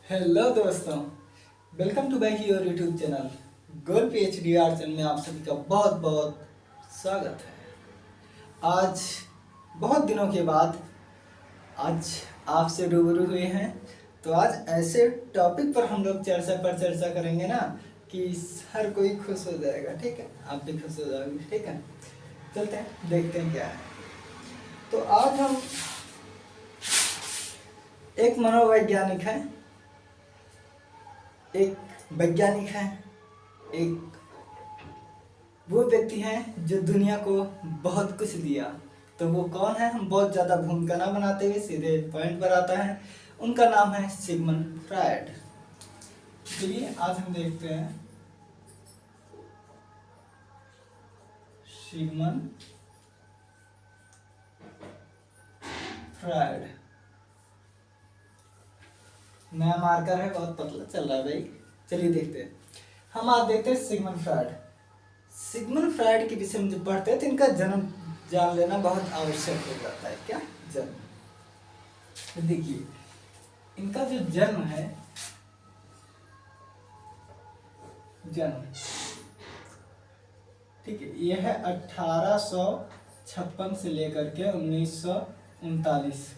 Hello दोस्तों, welcome to back your YouTube channel goal PhD arts में आप सभी का बहुत बहुत स्वागत है। आज बहुत दिनों के बाद आज आपसे रूबरू हुए हैं, तो आज ऐसे टॉपिक पर हम लोग चर्चा करेंगे ना कि हर कोई खुश हो जाएगा। ठीक है, आप भी खुश हो जाओगे। ठीक है, चलते हैं देखते हैं क्या है। तो आज हम एक मनोवैज्ञानिक है, एक वैज्ञानिक है, एक वो व्यक्ति हैं जो दुनिया को बहुत कुछ दिया। तो वो कौन है? हम बहुत ज़्यादा भूमिका ना बनाते हुए सीधे पॉइंट पर आता है। उनका नाम है सिगमंड फ्रायड। चलिए आज हम देखते हैं सिगमंड फ्रायड। नया मार्कर है, बहुत पतला चल रहा है भाई। चलिए देखते हैं। हम आज देखते हैं सिगमंड फ्रायड। सिगमंड फ्रायड के विषय में जब पढ़ते हैं तो इनका जन्म जान लेना बहुत आवश्यक हो जाता है। क्या जन्म? तो देखिए, इनका जो जन्म है, जन्म ठीक है, यह है 1856 से लेकर के 1939।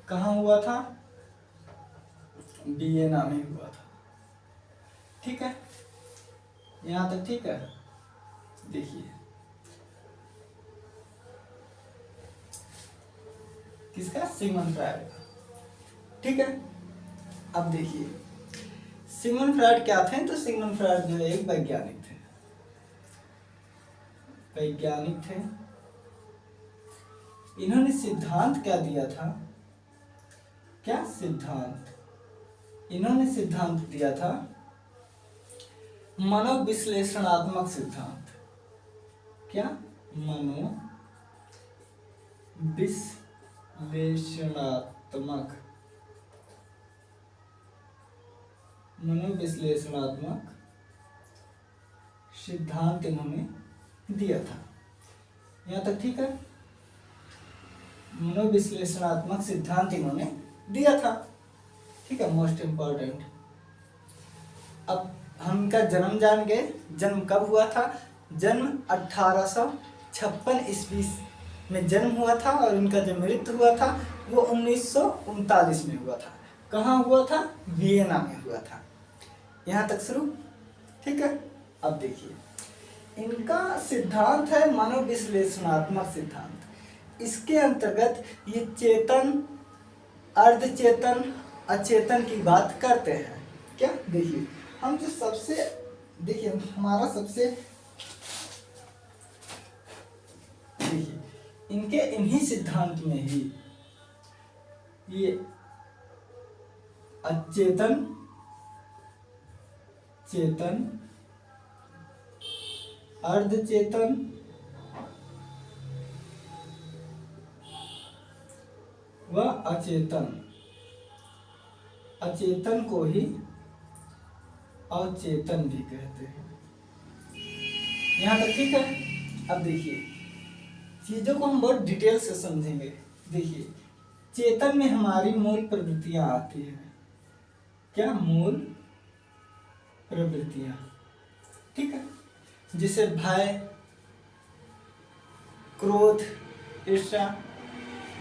कहाँ हुआ था? वियना में हुआ था। ठीक है, यहाँ तक ठीक है। देखिए किसका? सिगमंड फ्रायड का। ठीक है, अब देखिए सिगमंड फ्रायड क्या थे। तो सिगमंड फ्रायड जो है एक वैज्ञानिक थे। वैज्ञानिक थे। इन्होंने सिद्धांत क्या दिया था? क्या सिद्धांत? इन्होंने सिद्धांत दिया था मनोविश्लेषणात्मक सिद्धांत। क्या? मनोविश्लेषणात्मक सिद्धांत इन्होंने दिया था। यहाँ तक ठीक है। मनोविश्लेषणात्मक सिद्धांत इन्होंने दिया था। ठीक है, मोस्ट इम्पोर्टेंट। अब हम इनका जन्म जान गए। जन्म कब हुआ था? जन्म 1856 ईस्वी में जन्म हुआ था और इनका जो मृत्यु हुआ था वो 1939 में हुआ था। कहाँ हुआ था? वियना में हुआ था। यहाँ तक शुरू। ठीक है, अब देखिए इनका सिद्धांत है मनोविश्लेषणात्मक सिद्धांत। इसके अंतर्गत ये चेतन, अर्धचेतन, अचेतन की बात करते हैं। क्या? देखिए हम जो सबसे देखिए हमारा सबसे देखिए इनके इन्हीं सिद्धांत में ही ये अचेतन, चेतन, अर्धचेतन, व अचेतन, अचेतन को ही अवचेतन भी कहते हैं। यहाँ तक ठीक है। अब देखिए चीजों को हम बहुत डिटेल से समझेंगे। देखिए चेतन में हमारी मूल प्रवृत्तियां आती हैं। क्या? मूल प्रवृत्तियां। ठीक है, जिसे भय, क्रोध, ईर्ष्या,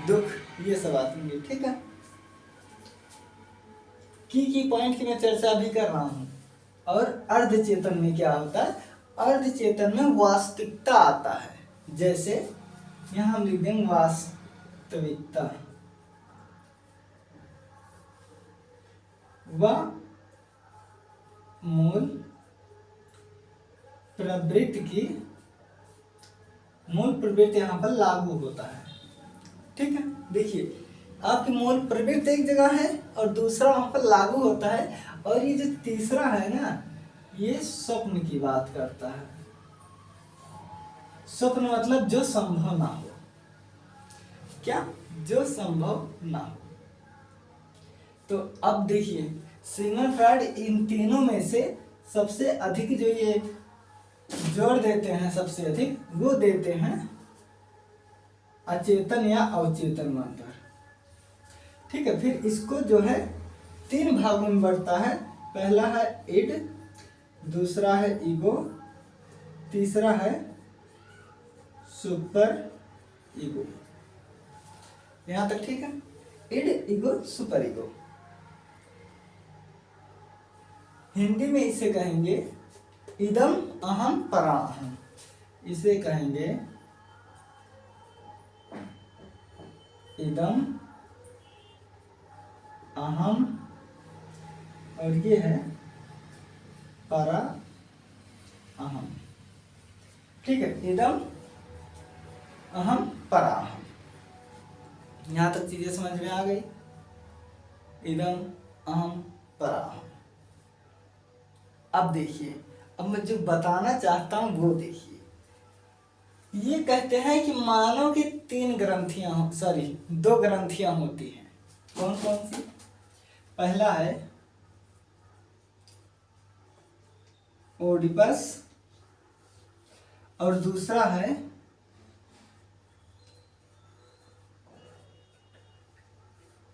दुख, ये सब आती है। ठीक है, की पॉइंट की मैं चर्चा भी कर रहा हूं। और अर्धचेतन में क्या होता है? अर्धचेतन में वास्तविकता आता है। जैसे यहां हम लिख देंगे वास्तविकता, व मूल प्रवृत्ति यहां पर लागू होता है। ठीक है, देखिए आपकी मूल प्रवृत्ति एक जगह है और दूसरा वहां पर लागू होता है। और ये जो तीसरा है ना, ये स्वप्न की बात करता है। स्वप्न मतलब जो संभव ना हो। क्या? जो संभव ना हो। तो अब देखिए सिगमंड फ्रायड इन तीनों में से सबसे अधिक जो ये जोर देते हैं, सबसे अधिक वो देते हैं अचेतन या अवचेतन मन पर। ठीक है, फिर इसको जो है 3 भागों में बढ़ता है। पहला है इड, दूसरा है ईगो, तीसरा है सुपर ईगो। यहां तक ठीक है। Id, ego, super ego. Hindi में इसे कहेंगे इदम अहम पराहम। इसे कहेंगे इदम अहम, और ये है परा अहम। ठीक है, इदम अहम परा अहम। यहां तक चीजें समझ में आ गई। इदम अहम परा अहम। अब देखिए, अब मैं जो बताना चाहता हूं वो देखिए। ये कहते हैं कि मानव की 3 ग्रंथियां, सॉरी 2 ग्रंथियां होती हैं। कौन कौन सी? पहला है ओडिपस और दूसरा है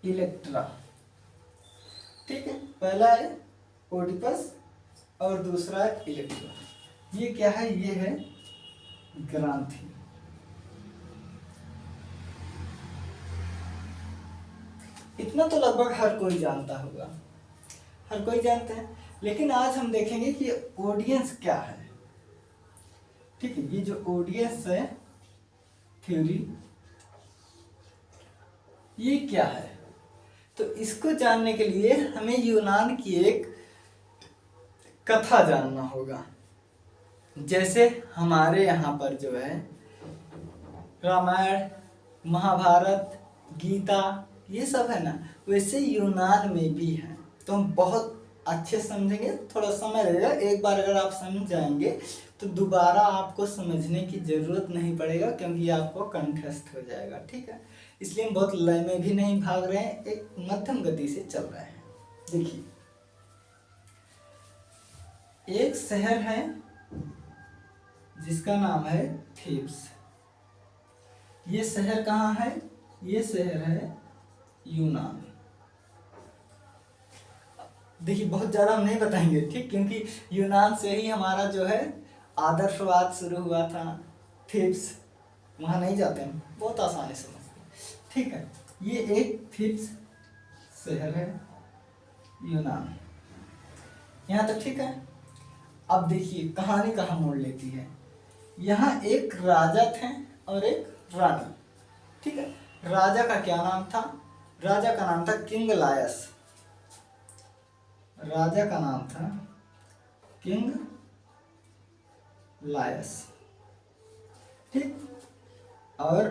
इलेक्ट्रा। ठीक है, पहला है ओडिपस और दूसरा है इलेक्ट्रा। ये क्या है? ये है ग्रंथि। इतना तो लगभग हर कोई जानता होगा, हर कोई जानते हैं। लेकिन आज हम देखेंगे कि ऑडियंस क्या है। ठीक है, ये जो ऑडियंस है थ्योरी, ये क्या है? तो इसको जानने के लिए हमें यूनान की एक कथा जानना होगा। जैसे हमारे यहाँ पर जो है रामायण, महाभारत, गीता, ये सब है ना, वैसे यूनान में भी है। तो हम बहुत अच्छे समझेंगे, थोड़ा समय लगेगा। एक बार अगर आप समझ जाएंगे तो दोबारा आपको समझने की जरूरत नहीं पड़ेगा, क्योंकि आपको कंठस्थ हो जाएगा। ठीक है, इसलिए हम बहुत लय में भी नहीं भाग रहे हैं, एक मध्यम गति से चल रहे हैं। देखिए, एक शहर है जिसका नाम है थेब्स। ये शहर कहाँ है? ये शहर है यूनान। देखिए, बहुत ज्यादा हम नहीं बताएंगे, ठीक, क्योंकि यूनान से ही हमारा जो है आदर्शवाद शुरू हुआ था। थेब्स, वहां नहीं जाते हम, बहुत आसानी से समझते। ठीक है, ये एक थेब्स शहर है यूनान। यहाँ तक ठीक है। अब देखिए कहानी कहाँ मोड़ लेती है। यहाँ एक राजा थे और एक रानी। ठीक है, राजा का क्या नाम था? राजा का नाम था किंग लायस। राजा का नाम था किंग लायस। ठीक, और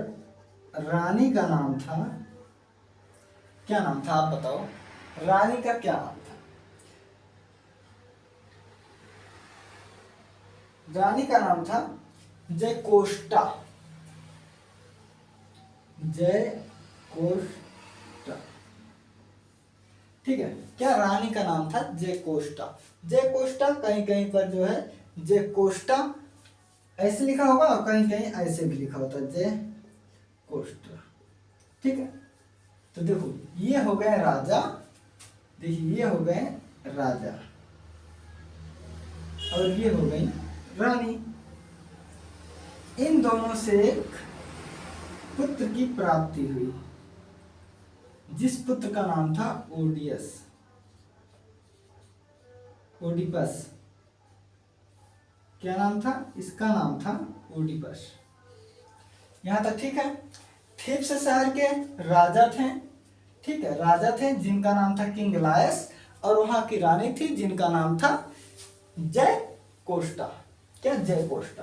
रानी का नाम था, क्या नाम था आप बताओ? रानी का क्या नाम था? रानी का नाम था जयकोष्टा। जयकोष्टा। ठीक है, क्या रानी का नाम था? जयकोष्टा। जयकोष्टा, कहीं कहीं पर जो है जयकोष्टा ऐसे लिखा होगा और कहीं कहीं ऐसे भी लिखा होता है जयकोष्टा। ठीक है, तो देखो ये हो गए राजा, देखिए ये हो गए राजा और ये हो गई रानी। इन दोनों से एक पुत्र की प्राप्ति हुई, जिस पुत्र का नाम था ओडियस, ओडिपस। क्या नाम था इसका? नाम था ओडिपस। यहां तक ठीक है। थेब्स शहर के राजा थे। ठीक है, राजा थे जिनका नाम था किंग लायस, और वहां की रानी थी जिनका नाम था जयकोष्टा। क्या? जयकोष्टा।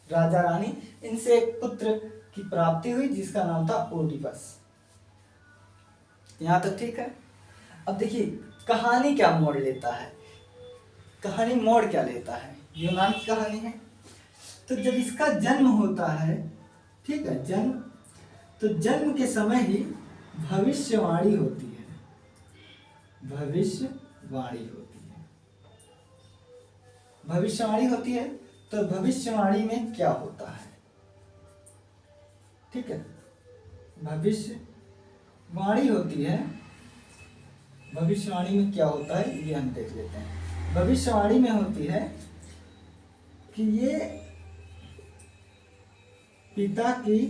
राजा रानी, इनसे एक पुत्र की प्राप्ति हुई जिसका नाम था ओडिपस। यहां तक ठीक है। अब देखिए कहानी क्या मोड़ लेता है। कहानी मोड़ क्या लेता है? यूनान की कहानी है। तो जब इसका जन्म होता है, ठीक है, जन्म, तो जन्म के समय ही भविष्यवाणी होती है। भविष्यवाणी होती है। भविष्यवाणी होती है, तो भविष्यवाणी में क्या होता है? ठीक है, भविष्यवाणी होती है भविष्यवाणी में क्या होता है ये हम देख लेते हैं। भविष्यवाणी में होती है कि ये पिता की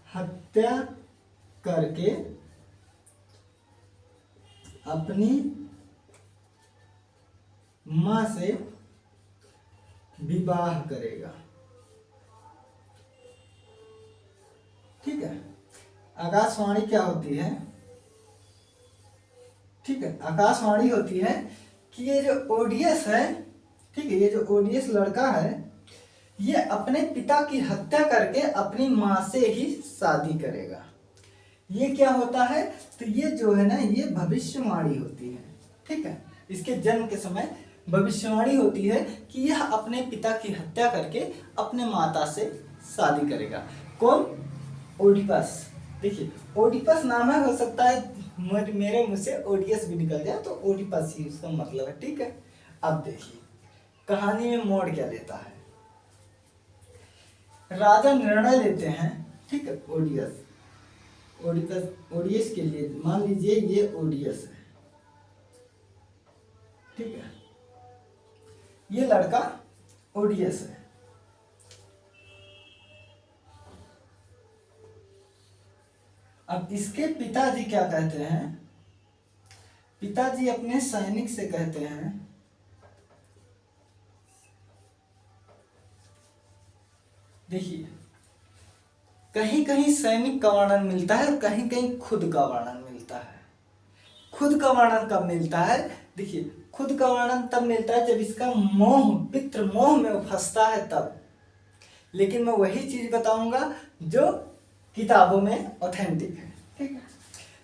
हत्या करके अपनी मां से विवाह करेगा। ठीक है। आकाशवाणी क्या होती है? ठीक है, आकाशवाणी होती है कि ये जो ओडियस है, ठीक है, ये जो ओडियस लड़का है ये अपने पिता की हत्या करके अपनी मां से ही शादी करेगा। ये क्या होता है? तो ये जो है ना ये भविष्यवाणी होती है। ठीक है, इसके जन्म के समय भविष्यवाणी होती है कि यह अपने पिता की हत्या करके अपने माता से शादी करेगा। कौन? ओडिपस। देखिए ओडिपस नाम है, हो सकता है मेरे मुंह से ओडियस भी निकल जाए तो ओडिपस ही उसका मतलब है। ठीक है, अब देखिए कहानी में मोड़ क्या लेता है। राजा निर्णय लेते हैं, ठीक है, ओडियस के लिए मान लीजिए ये ओडियस है, ठीक है, ये लड़का ओडियस है। अब इसके पिताजी क्या कहते हैं? पिताजी अपने सैनिक से कहते हैं देखिए कहीं कहीं सैनिक का वर्णन मिलता है और कहीं कहीं खुद का वर्णन मिलता है। खुद का वर्णन कब मिलता है? देखिए खुद का वर्णन तब मिलता है जब इसका मोह, पितृ मोह में वो फंसता है तब। लेकिन मैं वही चीज बताऊंगा जो किताबों में ऑथेंटिक है। ठीक है,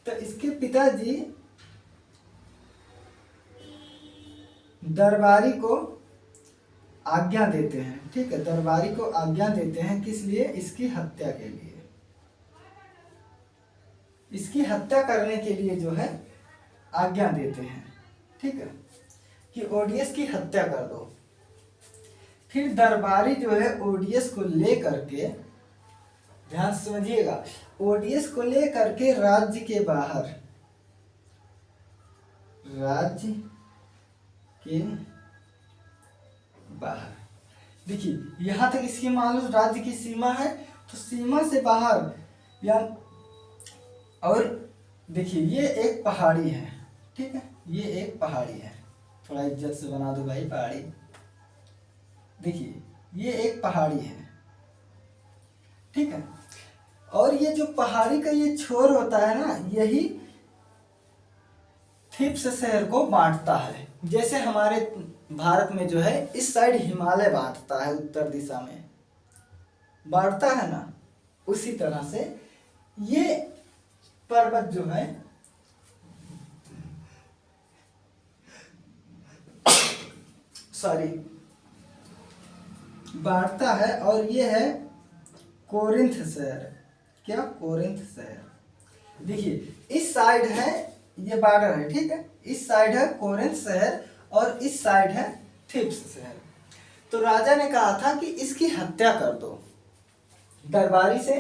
तो इसके पिताजी दरबारी को आज्ञा देते हैं। ठीक है, दरबारी को आज्ञा देते हैं किस लिए? इसकी हत्या के लिए। इसकी हत्या करने के लिए जो है आज्ञा देते हैं। ठीक है, कि ओडियस की हत्या कर दो। फिर दरबारी जो है ओडियस को ले करके, ध्यान से समझिएगा, ओडियस को ले करके राज्य के बाहर, राज्य के बाहर, देखिए यहां तक इसकी मान लो राज्य की सीमा है तो सीमा से बाहर या, और देखिए ये एक पहाड़ी है। ठीक है, ये एक पहाड़ी है, थोड़ा इज्जत से बना दो भाई पहाड़ी। देखिए ये एक पहाड़ी है। ठीक है, और ये जो पहाड़ी का ये छोर होता है ना, यही थीप्स शहर को बांटता है। जैसे हमारे भारत में जो है इस साइड हिमालय बांटता है, उत्तर दिशा में बांटता है ना, उसी तरह से ये पर्वत जो है सॉरी बांटता है। और ये है कोरिंथ शहर। क्या? कोरिंथ शहर। देखिए इस साइड है, ये बॉर्डर है। ठीक है, इस साइड है कोरिंथ शहर और इस साइड है थीप्स शहर। तो राजा ने कहा था कि इसकी हत्या कर दो, दरबारी से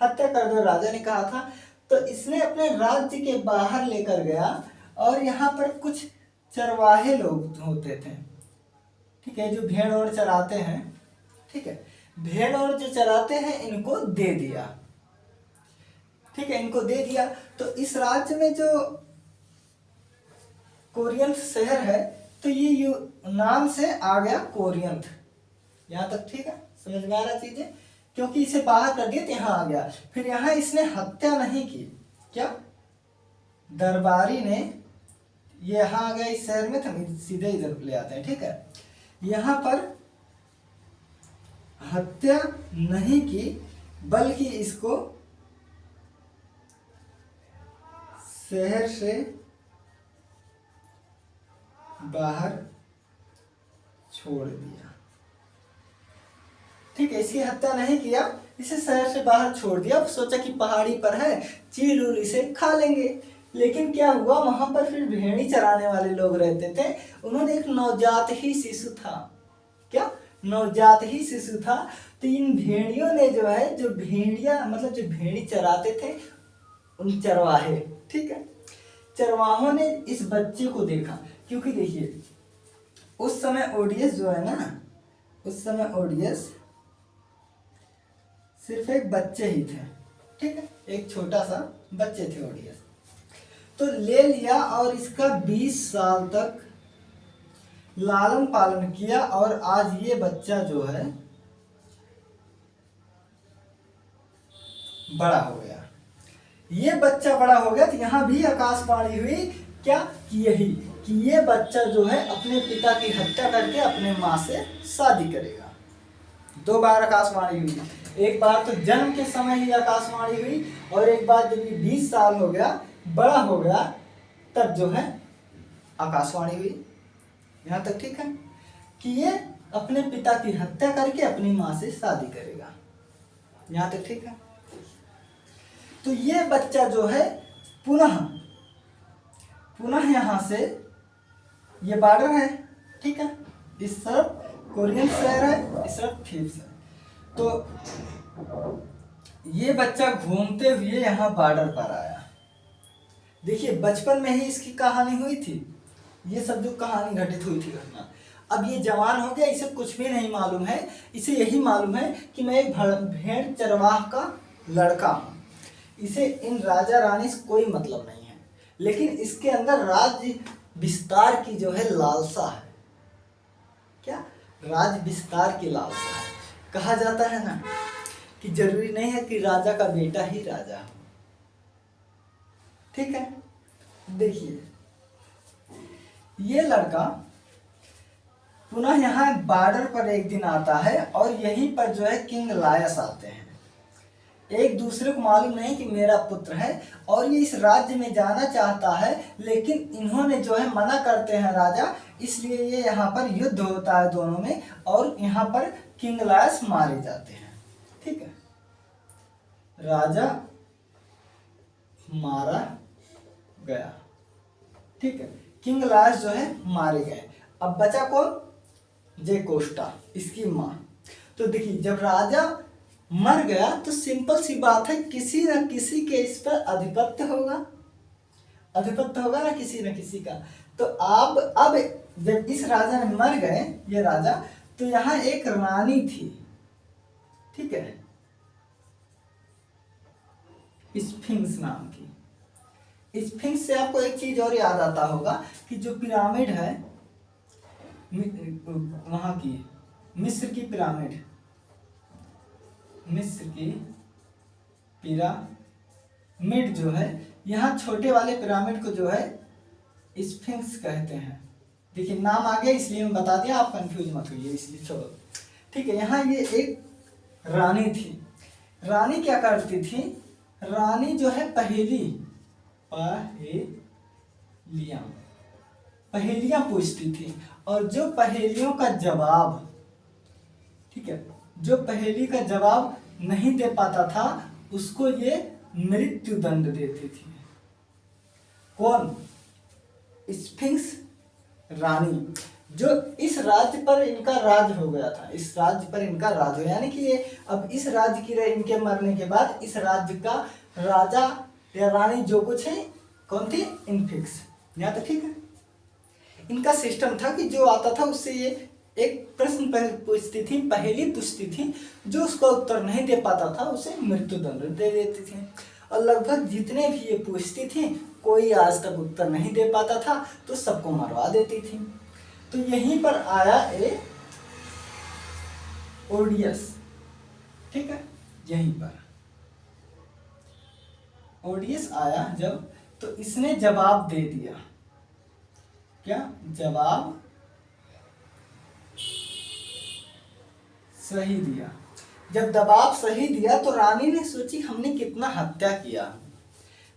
हत्या कर दो, राजा ने कहा था। तो इसने अपने राज्य के बाहर लेकर गया और यहाँ पर कुछ चरवाहे लोग होते थे, ठीक है, जो भेड़ और चराते हैं। ठीक है, भेड़ और जो चराते हैं इनको दे दिया। ठीक है, इनको दे दिया। तो इस राज्य में जो कोरियंथ शहर है तो ये नाम से आ गया कोरियंथ। यहाँ तक ठीक है, समझ में आ रहा चीजें? क्योंकि इसे बाहर कर दिया तो यहाँ आ गया। फिर यहाँ इसने हत्या नहीं की। क्या? दरबारी ने, ये यहाँ आ गया इस शहर में, तो सीधे इधर ले आते हैं। ठीक है, यहाँ पर हत्या नहीं की बल्कि इसको शहर से बाहर छोड़ दिया। ठीक है, इसकी हत्या नहीं किया, इसे शहर से बाहर छोड़ दिया। सोचा कि पहाड़ी पर है, चील उल इसे खा लेंगे। लेकिन क्या हुआ, वहां पर फिर भेड़ी चराने वाले लोग रहते थे। उन्होंने एक नवजात ही शिशु था। क्या? नवजात ही शिशु था। तो इन भेड़ियों ने जो है, जो भेड़िया मतलब जो भेड़ी चराते थे, उन चरवाहे, ठीक है। चरवाहों ने इस बच्चे को देखा, क्योंकि देखिए उस समय ओडियस जो है ना, उस समय ओडियस सिर्फ एक बच्चे ही थे, ठीक है, एक छोटा सा बच्चे थे ओडियस। तो ले लिया और इसका 20 साल तक लालन पालन किया, और आज ये बच्चा जो है बड़ा हो गया। ये बच्चा बड़ा हो गया तो यहाँ भी आकाशवाणी हुई क्या कि यही कि ये बच्चा जो है अपने पिता की हत्या करके अपने माँ से शादी करेगा। 2 बार आकाशवाणी हुई, एक बार तो जन्म के समय ही आकाशवाणी हुई, और एक बार जब ये 20 साल हो गया, बड़ा हो गया, तब जो है आकाशवाणी हुई। यहाँ तक ठीक है कि ये अपने पिता की हत्या करके अपनी माँ से शादी करेगा। यहाँ तक ठीक है। तो ये बच्चा जो है पुनः यहाँ से, ये बॉर्डर है, ठीक है, इस तरफ कोरियन शहर है, इस तरफ थीब्स है। तो ये बच्चा घूमते हुए यहाँ बॉर्डर पर आया। देखिए बचपन में ही इसकी कहानी हुई थी, ये सब जो कहानी घटित हुई थी घटना। अब ये जवान हो गया, इसे कुछ भी नहीं मालूम है, इसे यही मालूम है कि मैं एक भेड़ चरवाह का लड़का हूँ। इसे इन राजा रानी से कोई मतलब नहीं है, लेकिन इसके अंदर राज्य विस्तार की जो है लालसा है। क्या? राज्य विस्तार की लालसा है। कहा जाता है ना कि जरूरी नहीं है कि राजा का बेटा ही राजा हो, ठीक है। देखिए ये लड़का पुनः यहाँ बॉर्डर पर एक दिन आता है, और यहीं पर जो है किंग लायस आते हैं। एक दूसरे को मालूम नहीं कि मेरा पुत्र है, और ये इस राज्य में जाना चाहता है, लेकिन इन्होंने जो है मना करते हैं राजा, इसलिए ये यहाँ पर युद्ध होता है दोनों में, और यहाँ पर किंग लायस मारे जाते हैं, ठीक है। राजा मारा गया, ठीक है, किंग लायस जो है मारे गए। अब बचा कौन? जयकोष्टा, इसकी माँ। तो देखिए जब राजा मर गया तो सिंपल सी बात है, किसी न किसी के इस पर आधिपत्य होगा, आधिपत्य होगा ना किसी न किसी का। तो अब जब इस राजा ने मर गए, ये राजा, तो यहाँ एक रानी थी, ठीक है, स्फिंक्स नाम की। स्फिंक्स से आपको एक चीज और याद आता होगा कि जो पिरामिड है वहां की, मिस्र की पिरामिड, मिस्र की पिरामिड जो है, यहाँ छोटे वाले पिरामिड को जो है स्फिंक्स कहते हैं। देखिए नाम आ गया इसलिए मैं बता दिया, आप कंफ्यूज मत होइए, इसलिए छोड़ो, ठीक है। यहाँ ये एक रानी थी। रानी क्या करती थी? रानी जो है पहेलियां पूछती थी, और जो पहेलियों का जवाब, ठीक है, जो पहेली का जवाब नहीं दे पाता था उसको ये मृत्यु दंड देती थी। कौन? स्फिंक्स रानी, जो इस राज्य पर इनका राज हो गया था, इस राज्य पर इनका राज हो, यानी कि ये अब इस राज्य की इनके मरने के बाद इस राज्य का राजा या रानी जो कुछ है, कौन थी? स्फिंक्स। यहाँ तो ठीक है। इनका सिस्टम था कि जो आता था उससे ये एक प्रश्न पूछती थी, पहेली पूछती थी, जो उसका उत्तर नहीं दे पाता था उसे मृत्यु दंड दे देती थी। और लगभग जितने भी ये पूछती थी, कोई आज तक उत्तर नहीं दे पाता था तो सबको मरवा देती थी। तो यहीं पर आया ए ओडियस, ठीक है, यहीं पर ओडियस आया जब, तो इसने जवाब दे दिया। क्या जवाब? सही दिया। जब जवाब सही दिया तो रानी ने सोची हमने कितना हत्या किया,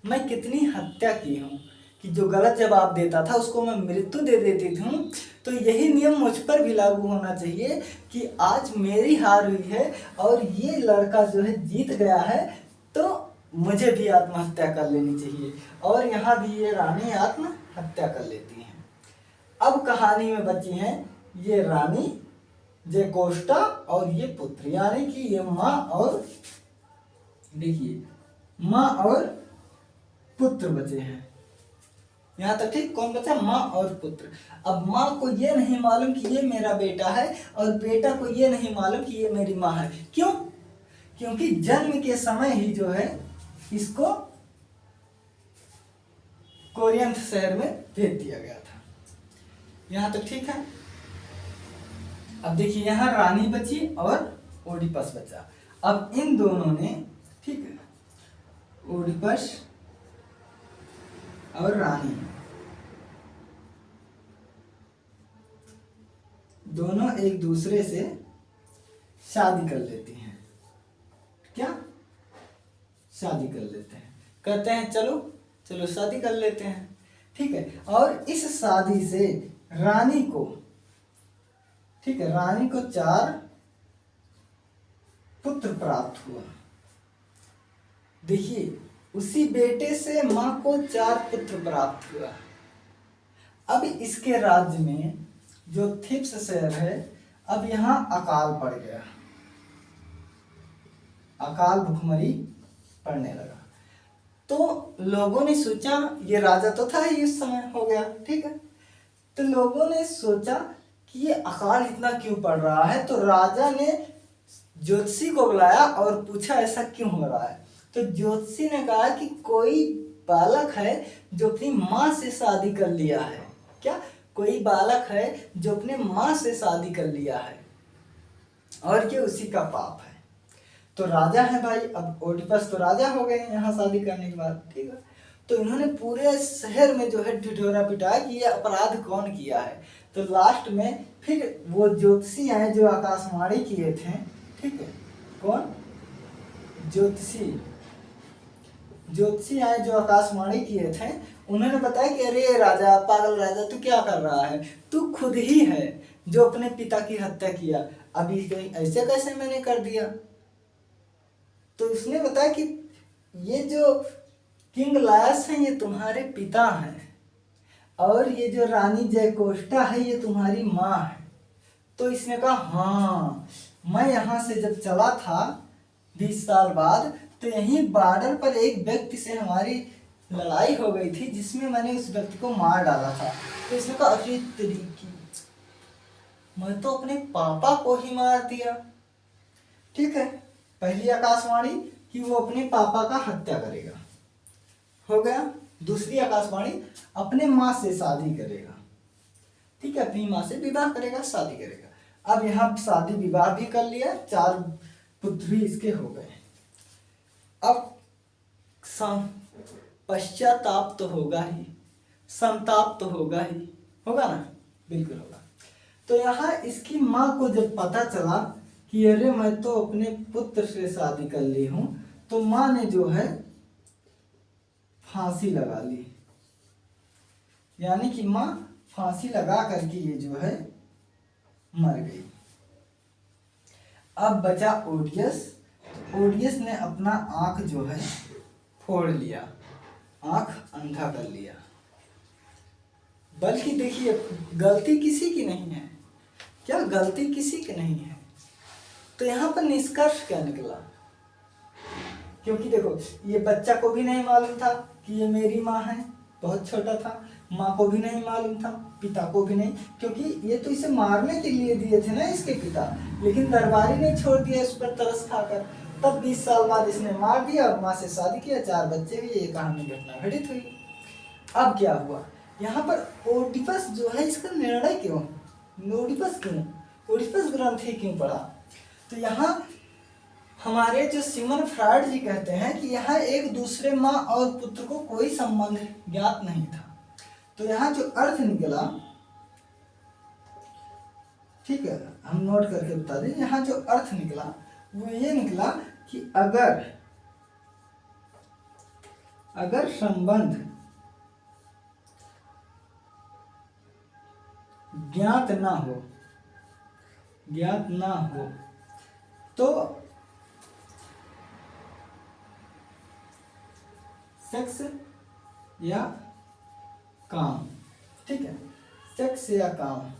मैं कितनी हत्या की हूँ, कि जो गलत जवाब देता था उसको मैं मृत्यु दे देती थी। तो यही नियम मुझ पर भी लागू होना चाहिए कि आज मेरी हार हुई है और ये लड़का जो है जीत गया है, तो मुझे भी आत्महत्या कर लेनी चाहिए। और यहाँ भी ये रानी आत्महत्या कर लेती हैं। अब कहानी में बची हैं ये रानी जयकोष्टा और ये पुत्र, यानी कि ये माँ और, देखिए माँ और पुत्र बचे हैं। यहाँ तक ठीक। कौन बचा? माँ और पुत्र। अब माँ को ये नहीं मालूम कि ये मेरा बेटा है और बेटा को ये नहीं मालूम कि ये मेरी माँ है। क्यों? क्योंकि जन्म के समय ही जो है इसको कोरियंथ शहर में भेज दिया गया था। यहाँ तक ठीक है। अब देखिए यहाँ रानी बची और ओडिपस बचा। अब इन दोनों ने, ठीक है, ओडिपस और रानी दोनों एक दूसरे से शादी कर लेती हैं। क्या? शादी कर लेते हैं। कहते हैं चलो चलो शादी कर लेते हैं, ठीक है। और इस शादी से रानी को, ठीक है, रानी को 4 पुत्र प्राप्त हुआ। देखिए उसी बेटे से माँ को 4 पुत्र प्राप्त हुआ। अब इसके राज्य में जो थिप्स शहर है, अब यहाँ अकाल पड़ गया, अकाल भुखमरी पड़ने लगा। तो लोगों ने सोचा, ये राजा तो था ही उस समय, हो गया, ठीक है। तो लोगों ने सोचा कि ये अकाल इतना क्यों पड़ रहा है। तो राजा ने ज्योतिषी को बुलाया और पूछा ऐसा क्यों हो रहा है। तो ज्योतिषी ने कहा कि कोई बालक है जो अपनी माँ से शादी कर लिया है। क्या? कोई बालक है जो अपने माँ से शादी कर लिया है और ये उसी का पाप है। तो राजा है भाई, अब ओडिपस तो राजा हो गए यहाँ शादी करने के बाद, ठीक है। तो इन्होंने पूरे शहर में जो है ढिढोरा पिटाया कि ये अपराध कौन किया है। तो लास्ट में फिर वो ज्योतिषी आए जो आकाशवाणी किए थे, ठीक है। कौन? ज्योतिषी आए जो आकाशवाणी किए थे। उन्होंने बताया कि अरे राजा, पागल राजा, तू क्या कर रहा है? तू खुद ही है जो अपने पिता की हत्या किया। अभी कहीं ऐसे कैसे मैंने कर दिया? तो उसने बताया कि ये जो किंग लायस है ये तुम्हारे पिता हैं और ये जो रानी जयकोष्टा है ये तुम्हारी माँ है। तो इसने कहा हाँ, मैं यहाँ से जब चला था 20 साल बाद, तो यहीं बॉर्डर पर एक व्यक्ति से हमारी लड़ाई हो गई थी जिसमें मैंने उस व्यक्ति को मार डाला था। तो इसने कहा अरे तरीकी, मैं तो अपने पापा को ही मार दिया, ठीक है। पहली आकाशवाणी कि वो अपने पापा का हत्या करेगा, हो गया। दूसरी आकाशवाणी अपने माँ से शादी करेगा, ठीक है, अपनी माँ से विवाह करेगा, शादी करेगा। अब यहाँ शादी विवाह भी कर लिया, 4 पुत्र भी इसके हो गए। अब पश्चाताप तो होगा ही, संताप तो होगा ही, होगा ना? बिल्कुल होगा। तो यहाँ इसकी माँ को जब पता चला कि अरे मैं तो अपने पुत्र से शादी कर ली हूँ, तो माँ ने जो है फांसी लगा ली। यानी कि माँ फांसी लगा करके ये जो है मर गई। अब बचा ओडियस। ओडियस ने अपना आंख जो है फोड़ लिया, आंख अंधा कर लिया। बल्कि देखिए गलती किसी की नहीं है। क्या? गलती किसी की नहीं है। तो यहाँ पर निष्कर्ष क्या निकला? क्योंकि देखो ये बच्चा को भी नहीं मालूम था कि ये मेरी माँ है, बहुत छोटा था। माँ को भी नहीं मालूम था, पिता को भी नहीं, क्योंकि ये तो इसे मारने के लिए दिए थे ना इसके पिता। लेकिन दरबारी ने छोड़ दिया इस पर तरस खाकर। तब 20 साल बाद इसने मार दिया और माँ से शादी किया, 4 बच्चे हुए। ये कहानी घटना घटित हुई। अब क्या हुआ यहाँ पर? ओडिपस जो है इसका निर्णय क्यों? ओडिपस क्यों? ओडिपस ग्रंथ ही क्यों पढ़ा? तो यहाँ हमारे जो सिमन फ्रायड जी कहते हैं कि यहाँ एक दूसरे माँ और पुत्र को कोई संबंध ज्ञात नहीं था। तो यहाँ जो अर्थ निकला, ठीक है, हम नोट करके बता दें। यहाँ जो अर्थ निकला वो ये निकला कि अगर संबंध ज्ञात ना हो तो सेक्स या काम, ठीक है, सेक्स या काम,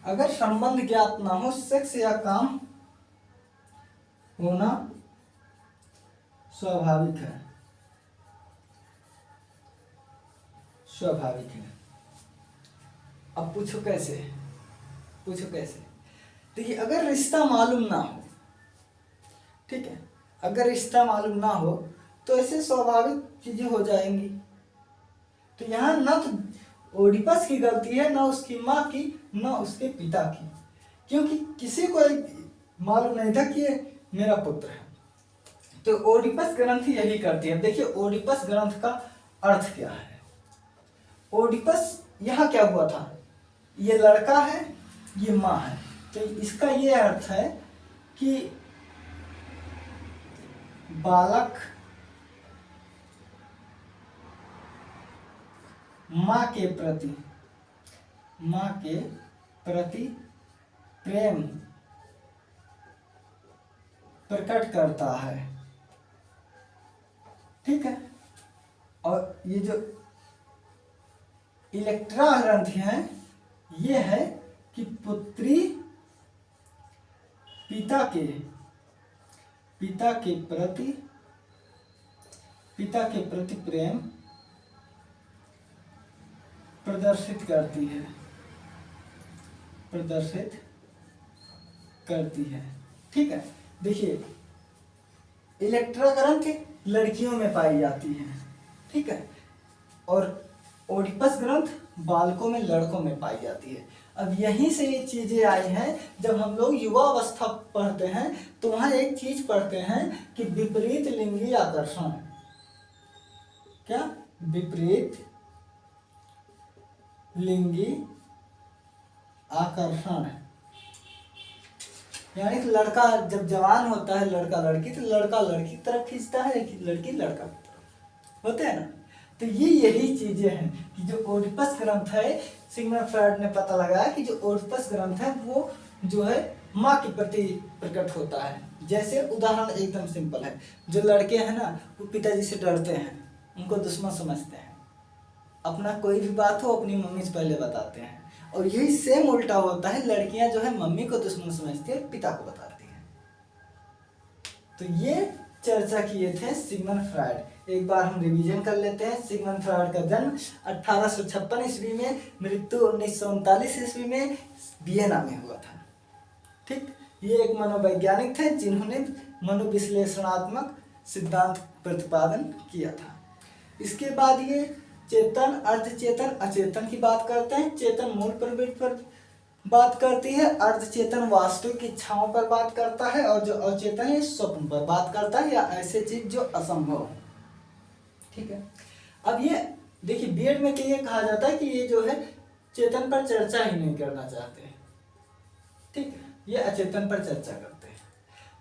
अगर संबंध ज्ञात ना हो, सेक्स या काम होना स्वाभाविक है, स्वाभाविक है। अब पूछो कैसे, पूछो कैसे। देखिए अगर रिश्ता मालूम ना हो, ठीक है, अगर रिश्ता मालूम ना हो तो ऐसे स्वाभाविक चीजें हो जाएंगी। तो यहाँ ना तो ओडिपस की गलती है, ना उसकी माँ की, ना उसके पिता की, क्योंकि किसी को मालूम नहीं था कि ये मेरा पुत्र है। तो ओडिपस ग्रंथ यही करती है। देखिए ओडिपस ग्रंथ का अर्थ क्या है। ओडिपस यहाँ क्या हुआ था, ये लड़का है, ये माँ है, तो इसका ये अर्थ है कि बालक माँ के प्रति प्रेम प्रकट करता है, ठीक है। और ये जो इलेक्ट्रा ग्रंथि है, ये है कि पुत्री पिता के प्रति प्रेम प्रदर्शित करती है, ठीक है। देखिए इलेक्ट्रा ग्रंथि लड़कियों में पाई जाती है, ठीक है, और ओडिपस ग्रंथ बालकों में, लड़कों में पाई जाती है। अब यहीं से ये चीजें आई हैं। जब हम लोग युवा अवस्था पढ़ते हैं तो वहां एक चीज पढ़ते हैं कि विपरीत लिंगी आकर्षण। क्या? विपरीत लिंगी आकर्षण, यानी कि लड़का जब जवान होता है, लड़का लड़की, तो लड़का लड़की की तरफ खींचता है, लड़की लड़का की तरफ, होते हैं ना। तो ये यही चीजें हैं कि जो ओडिपस ग्रंथ है, सिग्मंड फ्रॉइड ने पता लगाया कि जो ओडिपस ग्रंथ है वो जो है माँ के प्रति प्रकट होता है। जैसे उदाहरण एकदम सिंपल है, जो लड़के हैं ना वो पिताजी से डरते हैं, उनको दुश्मन समझते हैं, अपना कोई भी बात हो अपनी मम्मी से पहले बताते हैं। और यही सेम उल्टा होता है, लड़कियां जो है मम्मी को दुश्मन समझती है, पिता को बताती हैं। तो ये चर्चा किए थे सिगमंड फ्रॉइड। एक बार हम रिवीजन कर लेते हैं। सिगमंड फ्रॉइड का जन्म 1856 ईस्वी में, मृत्यु 1939 ईस्वी में वियना में हुआ था, ठीक। ये एक मनोवैज्ञानिक थे जिन्होंने मनोविश्लेषणात्मक सिद्धांत प्रतिपादन किया था। इसके बाद ये चेतन, अर्धचेतन, अचेतन की बात करते हैं। चेतन मूल प्रवृत्ति पर बात करती है, अर्धचेतन वास्तविक इच्छाओं पर बात करता है, और जो अचेतन है स्वप्न पर बात करता है, या ऐसे चीज जो असंभव है, ठीक है। अब ये देखिए बीएड में तो ये कहा जाता है कि ये जो है चेतन पर चर्चा ही नहीं करना चाहते, ठीक है, ये अचेतन पर चर्चा करते हैं।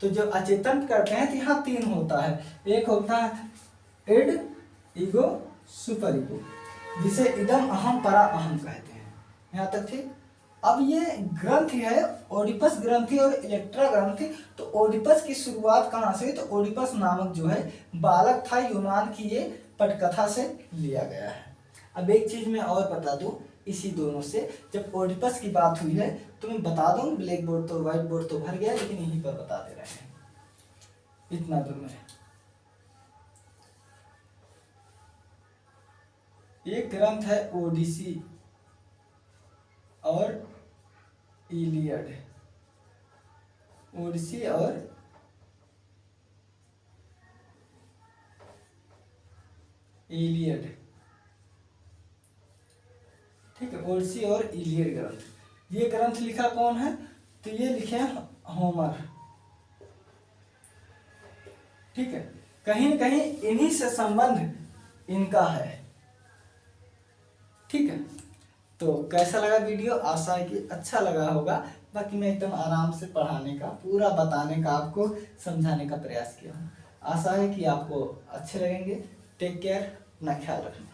तो जो अचेतन करते हैं तो यहाँ तीन होता है। एक होता है इड, ईगो, सुपर ईगो, जिसे इदम, अहम, परा अहम कहते हैं। यहाँ तक ठीक। अब ये ग्रंथि है ओडिपस ग्रंथि और इलेक्ट्रा ग्रंथि। तो ओडिपस की शुरुआत कहाँ से? तो ओडिपस नामक जो है बालक था, यूनान की ये पटकथा से लिया गया है। अब एक चीज मैं और बता दूं इसी दोनों से, जब ओडिपस की बात हुई है तो मैं बता दूं, ब्लैक बोर्ड तो व्हाइट बोर्ड तो भर गया, लेकिन यहीं पर बता दे रहे हैं, इतना दूर में। एक ग्रंथ है ओडिसी और इलियड, ओडिसी और इलियड, ठीक है, ओडिसी और इलियड ग्रंथ। ये ग्रंथ लिखा कौन है? तो ये लिखे हैं होमर, ठीक है। कहीं न कहीं इन्हीं से संबंध इनका है, ठीक है। तो कैसा लगा वीडियो? आशा है कि अच्छा लगा होगा। बाकी मैं एकदम आराम से पढ़ाने का, पूरा बताने का, आपको समझाने का प्रयास किया हूँ। आशा है कि आपको अच्छे लगेंगे। टेक केयर, अपना ख्याल रखना।